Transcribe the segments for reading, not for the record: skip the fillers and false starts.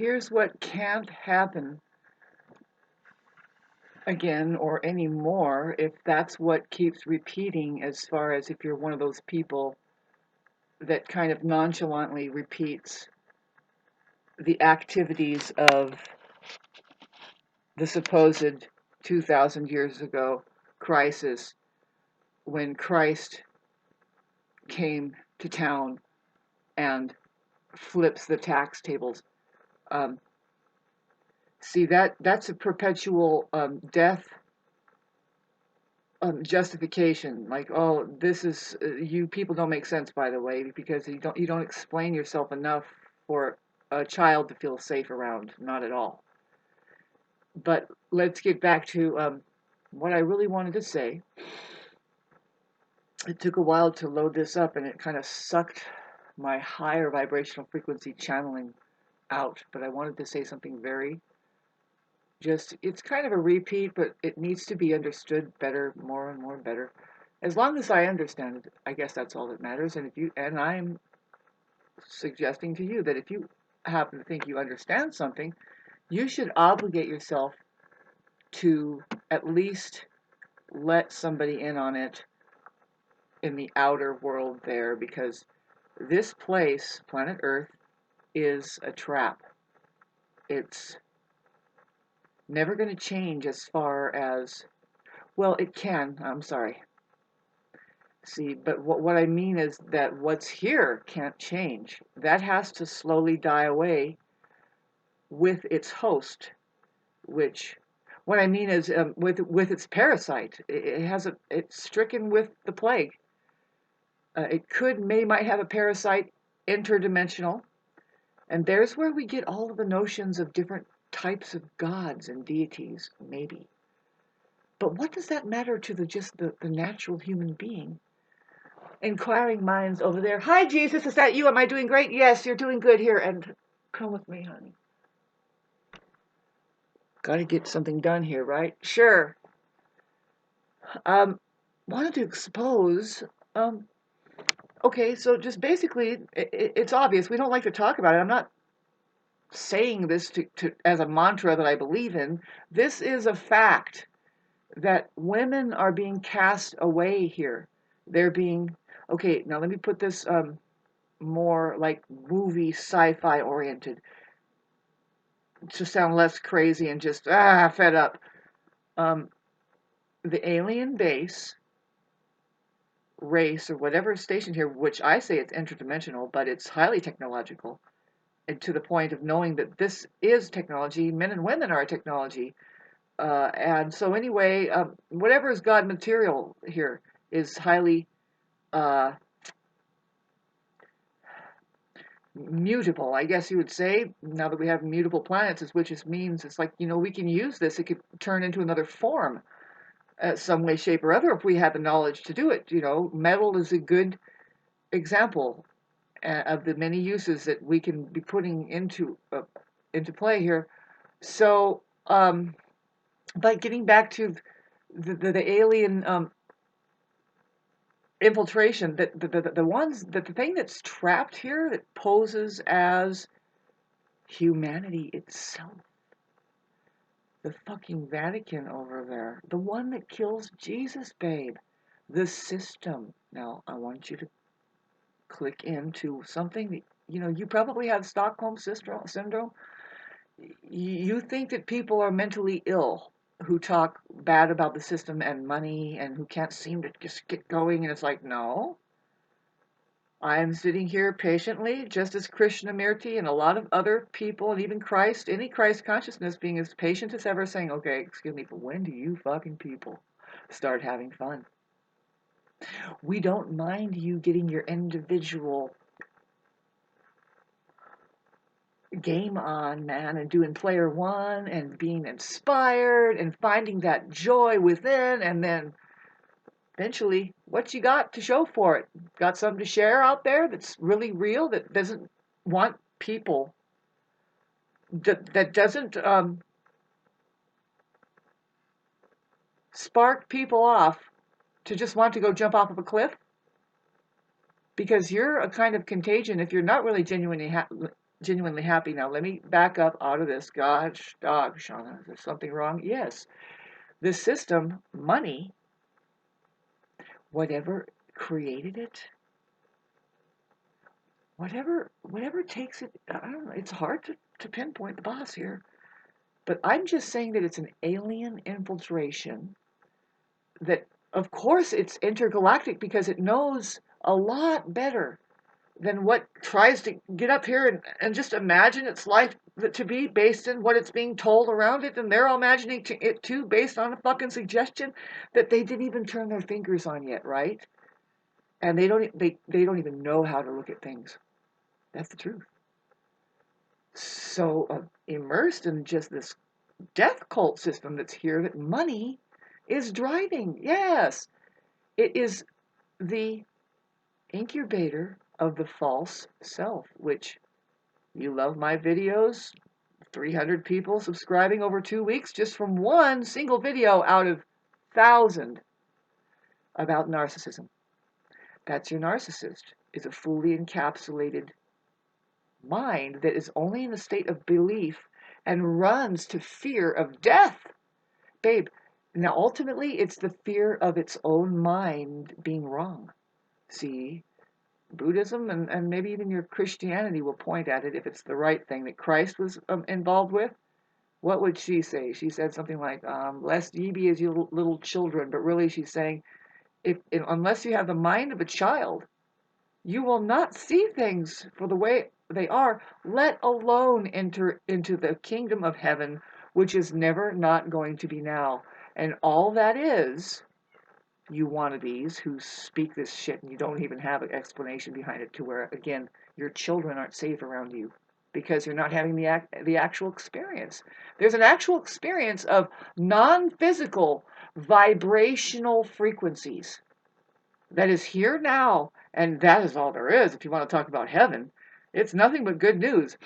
Here's what can't happen again or anymore if that's what keeps repeating, as far as if you're one of those people that kind of nonchalantly repeats the activities of the supposed 2,000 years ago crisis when Christ came to town and flips the tax tables. Um, See, that's a perpetual death justification. Like, oh, this is you people don't make sense, by the way, because you don't explain yourself enough for a child to feel safe around. Not at all. But let's get back to what I really wanted to say. It took a while to load this up, and it kind of sucked my higher vibrational frequency channeling out. But I wanted to say something very just, it's kind of a repeat, but it needs to be understood better, more and more better. As long as I understand it, I guess that's all that matters. And I'm suggesting to you that if you happen to think you understand something, you should obligate yourself to at least let somebody in on it in the outer world there, because this place, planet Earth, is a trap. It's never going to change as far as, well, it can, I'm sorry. See, but what I mean is that what's here can't change. That has to slowly die away with its host, which, what I mean is with its parasite. It's stricken with the plague. Might have a parasite interdimensional, and there's where we get all of the notions of different types of gods and deities, maybe. But what does that matter to the natural human being? Inquiring minds over there. Hi, Jesus, is that you? Am I doing great? Yes, you're doing good here. And come with me, honey. Got to get something done here, right? Sure. Wanted to expose. Okay, so just basically, it's obvious. We don't like to talk about it. I'm not saying this as a mantra that I believe in. This is a fact that women are being cast away here. They're being, okay, now let me put this more like movie sci-fi oriented to sound less crazy and just fed up. The alien base race or whatever is stationed here, which I say it's interdimensional, but it's highly technological, and to the point of knowing that this is technology. Men and women are technology. And so anyway, whatever is God material here is highly mutable, I guess you would say. Now that we have mutable planets, which means it's like, we can use this. It could turn into another form, some way, shape, or other, if we have the knowledge to do it. Metal is a good example of the many uses that we can be putting into play here. So, but getting back to the alien infiltration, the thing that's trapped here that poses as humanity itself, the fucking Vatican over there, the one that kills Jesus, babe, the system. Now I want you to click into something that, you probably have Stockholm syndrome. You think that people are mentally ill who talk bad about the system and money and who can't seem to just get going, and it's like, no. I am sitting here patiently, just as Krishnamurti and a lot of other people, and even Christ, any Christ consciousness, being as patient as ever, saying, okay, excuse me, but when do you fucking people start having fun? We don't mind you getting your individual game on, man, and doing player one and being inspired and finding that joy within, and then eventually, what you got to show for it? Got something to share out there that's really real, that doesn't want people, that doesn't spark people off to just want to go jump off of a cliff? Because you're a kind of contagion if you're not really genuinely genuinely happy. Now, let me back up out of this. Gosh, dog, Shauna, is there something wrong? Yes. This system, money, whatever created it, whatever takes it, I don't know, it's hard to pinpoint the boss here. But I'm just saying that it's an alien infiltration that, of course, it's intergalactic because it knows a lot better than what tries to get up here and just imagine its life to be based in what it's being told around it, and they're all imagining it too based on a fucking suggestion that they didn't even turn their fingers on yet, right? And they don't even know how to look at things. That's the truth. So immersed in just this death cult system that's here, that money is driving. Yes, it is the incubator of the false self, which you love my videos. 300 people subscribing over 2 weeks just from one single video out of 1,000 about narcissism. That's your narcissist, is a fully encapsulated mind that is only in a state of belief and runs to fear of death. Babe, now ultimately it's the fear of its own mind being wrong. See, Buddhism and maybe even your Christianity will point at it if it's the right thing that Christ was involved with. What would she say? She said something like, lest ye be as you little children, but really she's saying, unless you have the mind of a child, you will not see things for the way they are, let alone enter into the kingdom of heaven, which is never not going to be now. And all that is, you wannabes who speak this shit and you don't even have an explanation behind it, to where, again, your children aren't safe around you because you're not having the actual experience. There's an actual experience of non-physical vibrational frequencies that is here now, and that is all there is. If you want to talk about heaven, it's nothing but good news.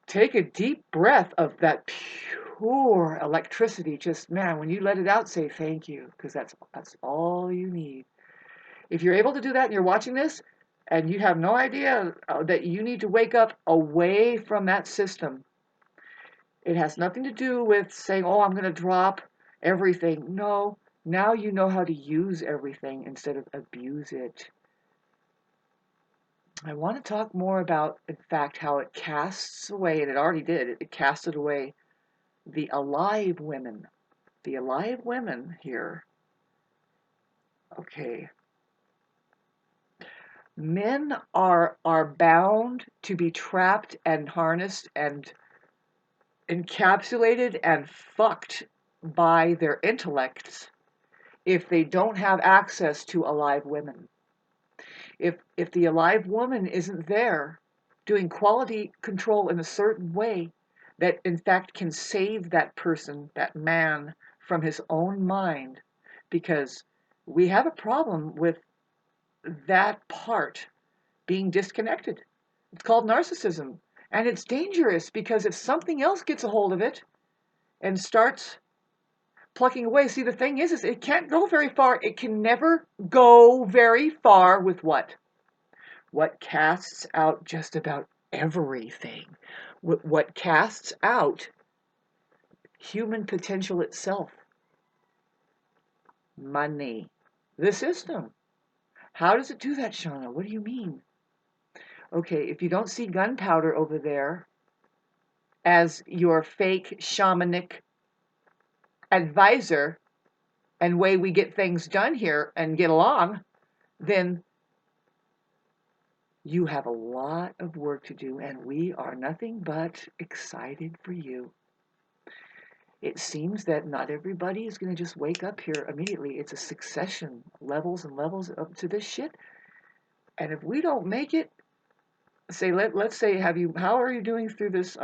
Take a deep breath of that pure electricity. Just, man, when you let it out, say thank you, because that's all you need. If you're able to do that and you're watching this and you have no idea that you need to wake up away from that system, it has nothing to do with saying, oh, I'm going to drop everything. No, now you know how to use everything instead of abuse it. I want to talk more about, in fact, how it casts away, and it already did, it casted away the alive women. The alive women here. Okay. Men are bound to be trapped and harnessed and encapsulated and fucked by their intellects if they don't have access to alive women. If the alive woman isn't there doing quality control in a certain way that in fact can save that person, that man, from his own mind, because we have a problem with that part being disconnected. It's called narcissism. And it's dangerous because if something else gets a hold of it and starts plucking away, see, the thing is it can't go very far. It can never go very far with what? What casts out just about everything. What casts out human potential itself. Money. The system. How does it do that, Shauna? What do you mean? Okay, if you don't see gunpowder over there as your fake shamanic advisor and way we get things done here and get along, then you have a lot of work to do, and we are nothing but excited for you. It seems that not everybody is going to just wake up here immediately. It's a succession, levels and levels up to this shit. And if we don't make it, say, let's say, how are you doing through this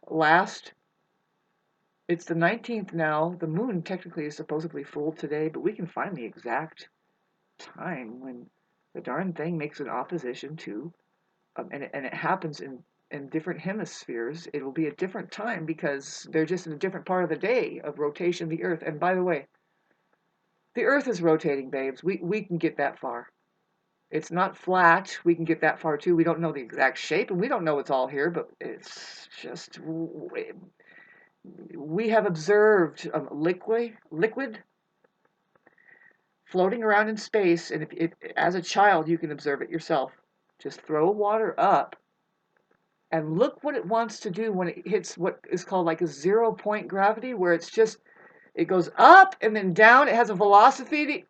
last, it's the 19th now. The moon technically is supposedly full today, but we can find the exact time when the darn thing makes an opposition to, and it happens in different hemispheres. It will be a different time because they're just in a different part of the day of rotation of the Earth. And by the way, the Earth is rotating, babes. We can get that far. It's not flat. We can get that far too. We don't know the exact shape, and we don't know it's all here, but it's just we have observed liquid floating around in space, and if as a child you can observe it yourself. Just throw water up and look what it wants to do when it hits what is called like a 0 point gravity, where it goes up and then down. It has a velocity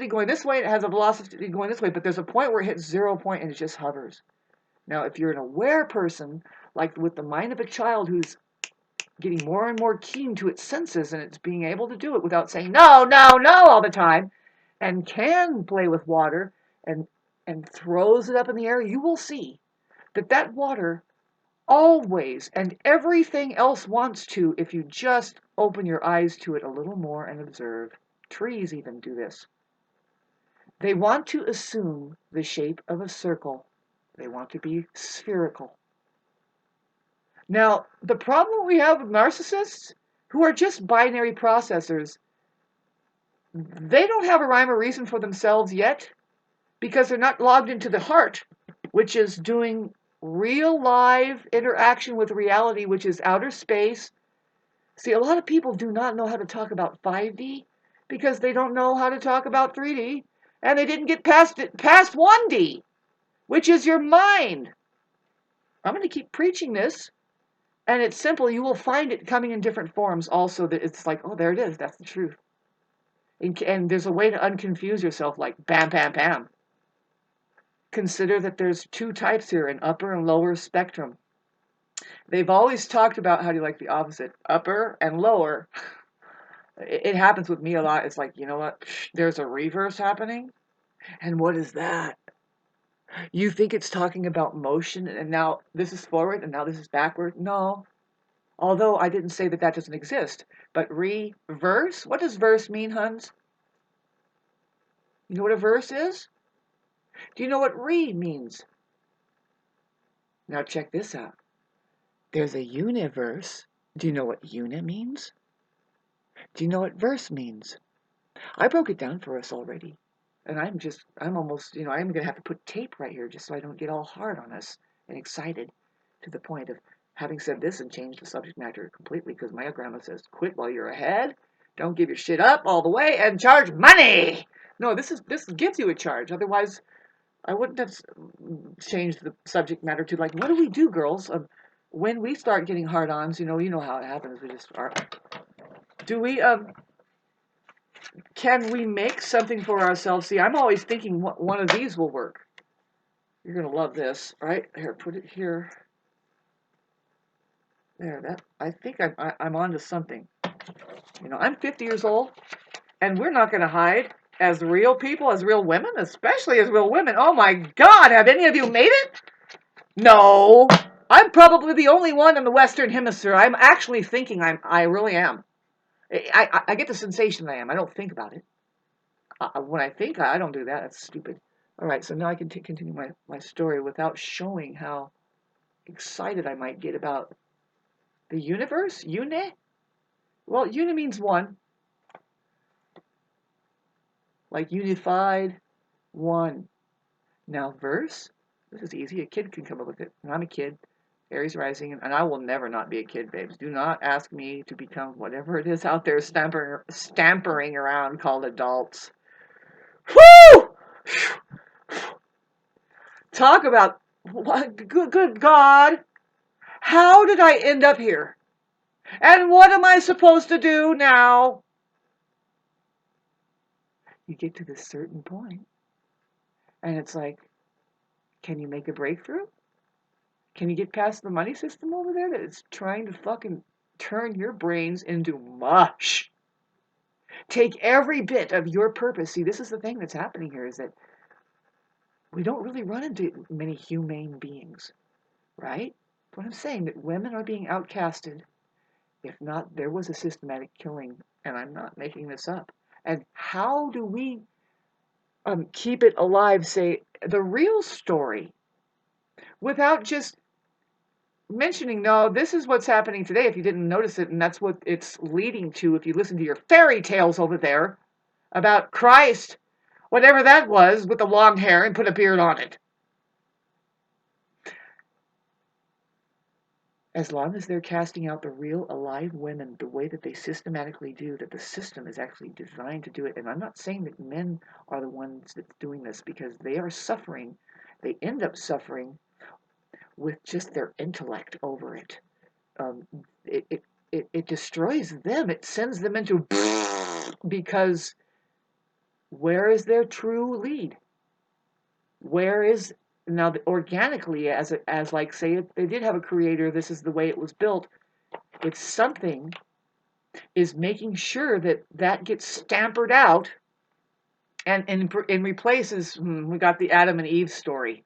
going this way, and it has a velocity going this way, but there's a point where it hits 0 point and it just hovers. Now, if you're an aware person, like with the mind of a child who's getting more and more keen to its senses, and it's being able to do it without saying no, no, no all the time, and can play with water and throws it up in the air, you will see that water always and everything else wants to, if you just open your eyes to it a little more and observe. Trees even do this. They want to assume the shape of a circle. They want to be spherical. Now, the problem we have with narcissists who are just binary processors, they don't have a rhyme or reason for themselves yet because they're not logged into the heart, which is doing real live interaction with reality, which is outer space. See, a lot of people do not know how to talk about 5D because they don't know how to talk about 3D, and they didn't get past 1D, which is your mind. I'm going to keep preaching this, and it's simple. You will find it coming in different forms also, that it's like, oh, there it is. That's the truth. And there's a way to unconfuse yourself, like bam, bam, bam. Consider that there's two types here, an upper and lower spectrum. They've always talked about, how do you like the opposite? Upper and lower. It happens with me a lot. It's like, you know what? There's a reverse happening. And what is that? You think it's talking about motion, and now this is forward, and now this is backward? No. Although I didn't say that doesn't exist. But reverse? What does verse mean, Huns? You know what a verse is? Do you know what re means? Now check this out. There's a universe. Do you know what uni means? Do you know what verse means? I broke it down for us already. And I'm almost, I'm going to have to put tape right here just so I don't get all hard on us and excited to the point of having said this and changed the subject matter completely, because my grandma says, quit while you're ahead. Don't give your shit up all the way and charge money. No, this gives you a charge. Otherwise, I wouldn't have changed the subject matter to like, what do we do, girls? When we start getting hard-ons, you know how it happens. We just are. Do we Can we make something for ourselves? See, I'm always thinking one of these will work. You're going to love this, right? Here, put it here. There, I think I'm onto something. I'm 50 years old, and we're not going to hide as real people, as real women, especially as real women. Oh my God, have any of you made it? No. I'm probably the only one in the Western Hemisphere. I'm actually thinking I really am. I get the sensation I am. I don't think about it. When I think, I don't do that. That's stupid. All right, so now I can continue my story without showing how excited I might get about the universe. Uni? Well, uni means one. Like unified, one. Now, verse? This is easy. A kid can come up with it. And I'm a kid. Aries rising, and I will never not be a kid, babes. Do not ask me to become whatever it is out there stampering around called adults. Whoo! Talk about what? Good God! How did I end up here? And what am I supposed to do now? You get to this certain point, and it's like, can you make a breakthrough? Can you get past the money system over there that is trying to fucking turn your brains into mush? Take every bit of your purpose. See, this is the thing that's happening here, is that we don't really run into many humane beings, right? That's what I'm saying, that women are being outcasted. If not, there was a systematic killing, and I'm not making this up. And how do we keep it alive, say, the real story, without just mentioning, no, this is what's happening today if you didn't notice it, and that's what it's leading to if you listen to your fairy tales over there about Christ. whatever that was with the long hair and put a beard on it. As long as they're casting out the real alive women the way that they systematically do, that the system is actually designed to do it. And I'm not saying that men are the ones that's doing this, because they are suffering. They end up suffering with just their intellect over it. Um, it, it, it destroys them. It sends them into because where is their true lead? Where is now organically, as like, say if they did have a creator, this is the way it was built. It's something is making sure that that gets stampered out, and replaces. We got the Adam and Eve story,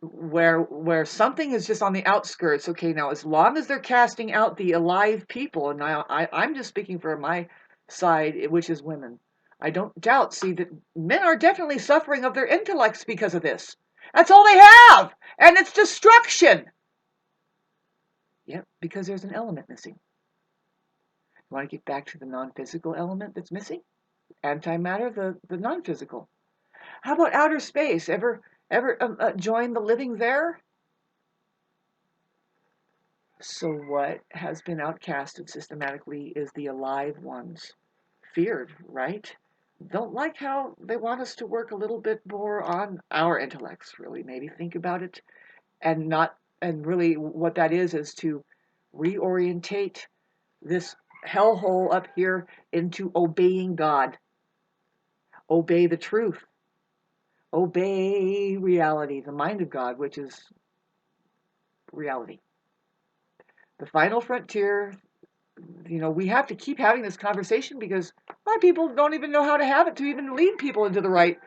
where something is just on the outskirts. Okay, now as long as they're casting out the alive people, and I'm just speaking for my side, which is women. I don't doubt, see, that men are definitely suffering of their intellects because of this. That's all they have, and it's destruction. Yep, because there's an element missing. You want to get back to the non-physical element that's missing? Antimatter, the non-physical. How about outer space? Ever join the living there? So what has been outcasted systematically is the alive ones. Feared, right? Don't like how they want us to work a little bit more on our intellects, really. Maybe think about it, and not, and really what that is to reorientate this hellhole up here into obeying God. Obey the truth. Obey reality, the mind of God, which is reality. The final frontier, we have to keep having this conversation, because a lot of people don't even know how to have it to even lead people into the right.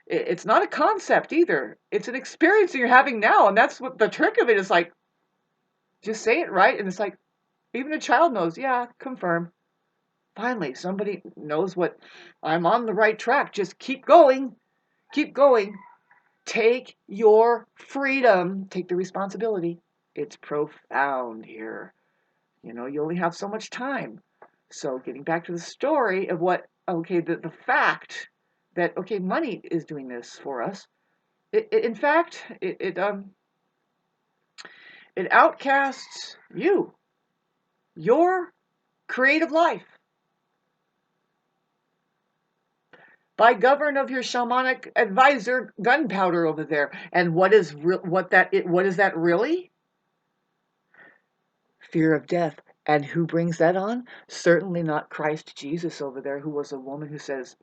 It's not a concept either. It's an experience that you're having now, and that's what the trick of it is. Like, just say it right, and it's like, even a child knows, yeah, confirm. Finally, somebody knows what, I'm on the right track. Just keep going. Keep going. Take your freedom. Take the responsibility. It's profound here. You only have so much time. So getting back to the story of what, okay, the fact that, okay, money is doing this for us. In fact, it outcasts your creative life. By govern of your shamanic advisor, gunpowder over there. And what is that really? Fear of death. And who brings that on? Certainly not Christ Jesus over there, who was a woman who says,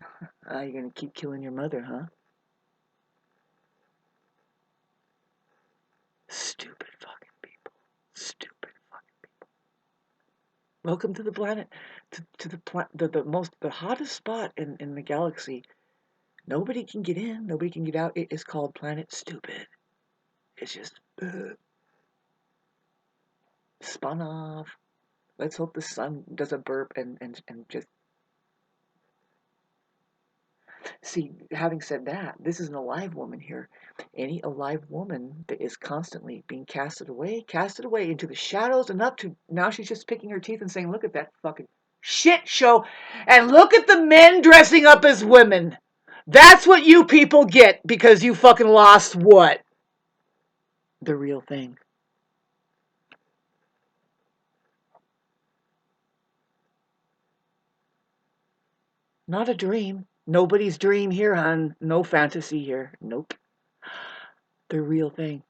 you're going to keep killing your mother, huh? Stupid fucking people. Stupid fucking people. Welcome to the planet, to the hottest spot in the galaxy. Nobody can get in, nobody can get out. It is called Planet Stupid. It's just spun off. Let's hope the sun does a burp and just. See, having said that, this is an alive woman here. Any alive woman that is constantly being casted away into the shadows, and up to now she's just picking her teeth and saying, look at that fucking shit show, and look at the men dressing up as women. That's what you people get, because you fucking lost what? The real thing. Not a dream. Nobody's dream here, hon. No fantasy here. Nope. The real thing.